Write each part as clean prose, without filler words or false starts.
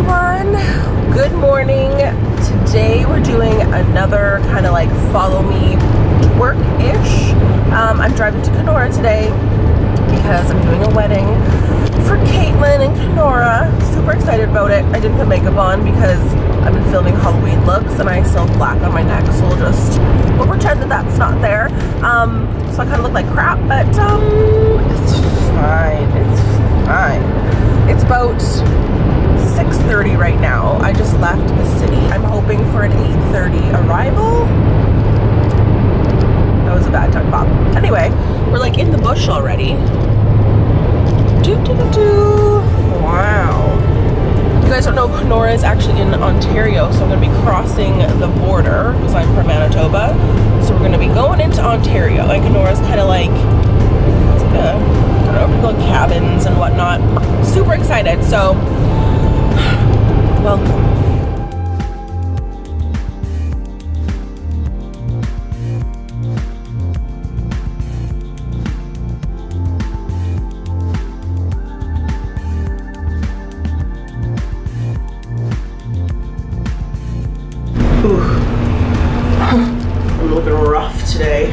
everyone, good morning. Today we're doing another kind of like follow me to work-ish. I'm driving to Kenora today because I'm doing a wedding for Katelyn and Kenora. Super excited about it. I didn't put makeup on because I've been filming Halloween looks and I still have black on my neck, so we'll pretend that that's not there. So I kind of look like crap, but it's fine. It's fine. It's about 6:30 right now. I just left the city. I'm hoping for an 8:30 arrival. That was a bad time, Bob. Anyway, we're like in the bush already. Wow. You guys don't know, Kenora is actually in Ontario, so I'm going to be crossing the border because I'm from Manitoba. So we're going to be going into Ontario, and Kenora's kind of like, it's like a, I don't know, people have cabins and whatnot. Super excited, so welcome. I'm looking rough today.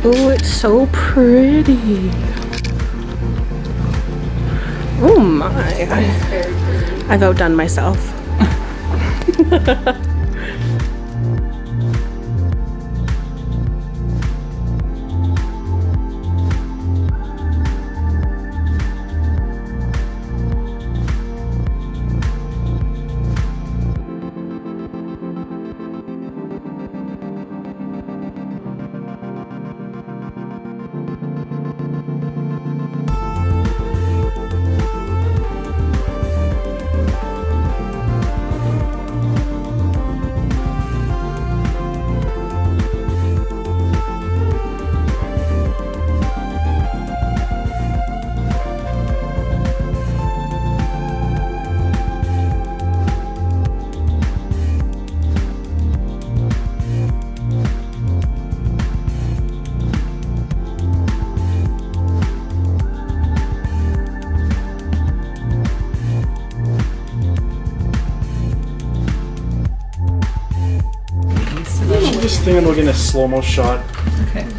Oh, it's so pretty. Oh my. I've outdone myself. just think I'm looking at a slow-mo shot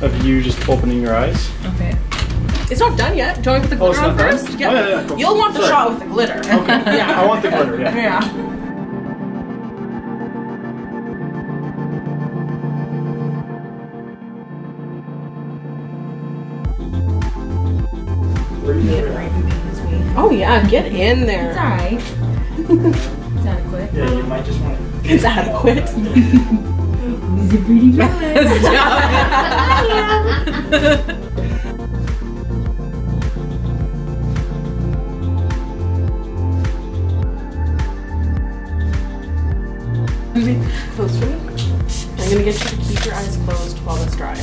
of you just opening your eyes. Okay. It's not done yet. Do you want to put the glitter on first? Yeah. Oh, yeah, cool. You'll want the shot with the glitter. Okay. Yeah. I want the glitter, yeah. Yeah. Oh yeah, get in there. It's alright. It's adequate. Yeah, you might just want to... It's adequate. He's a pretty boy. Close for me. I'm gonna get you to keep your eyes closed while this dries.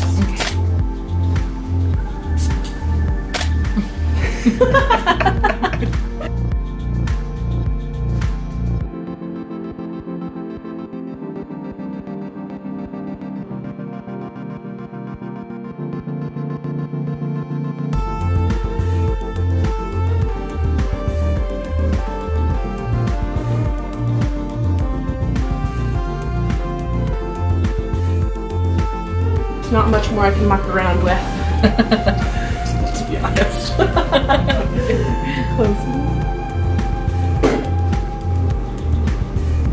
Not much more I can muck around with, to be honest.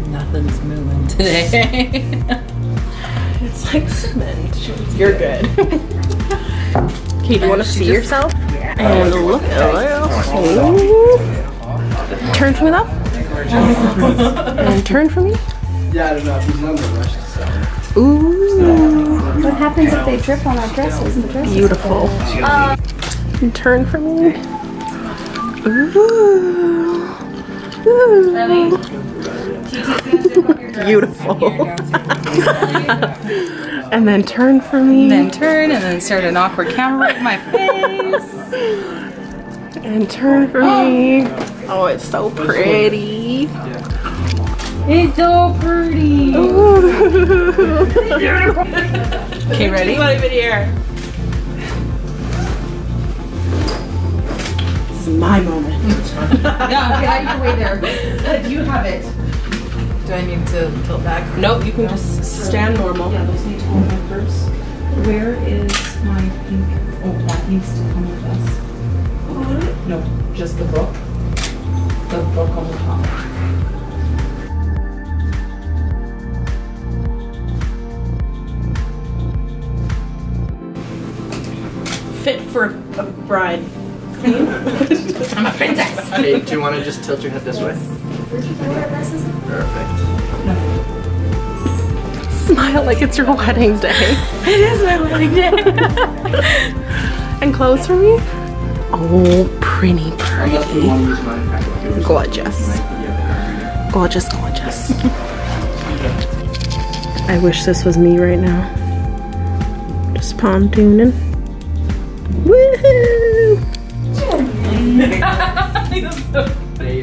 Nothing's moving today. It's like cement. You're good. Okay, do you want to see yourself? Yeah. And look at this. Turn for me though. And turn for me. Yeah, I don't know. He's not in a rush to sell. Ooh. What happens if they drip on our dresses? The dresses Beautiful. And turn for me. Ooh. Ooh. Beautiful. And then turn for me. And then turn and then start an awkward camera with my face. And turn for me. Oh, it's so pretty. It's so pretty. Okay, ready? Not even here. This is my moment. Yeah, get out of your way there. You have it. Do I need to tilt back? Nope, you can just stand normal. Yeah, those need to come in first. Where is my pink? Oh, that needs to come with us. No, just the book. The book on the top. Fit for a bride. I'm a princess. Hey, do you want to just tilt your head this way? Perfect. Smile like it's your wedding day. It is my wedding day. And close for me. Oh, pretty. Gorgeous. Gorgeous, gorgeous. I wish this was me right now. Just pontooning. Woohoo! They,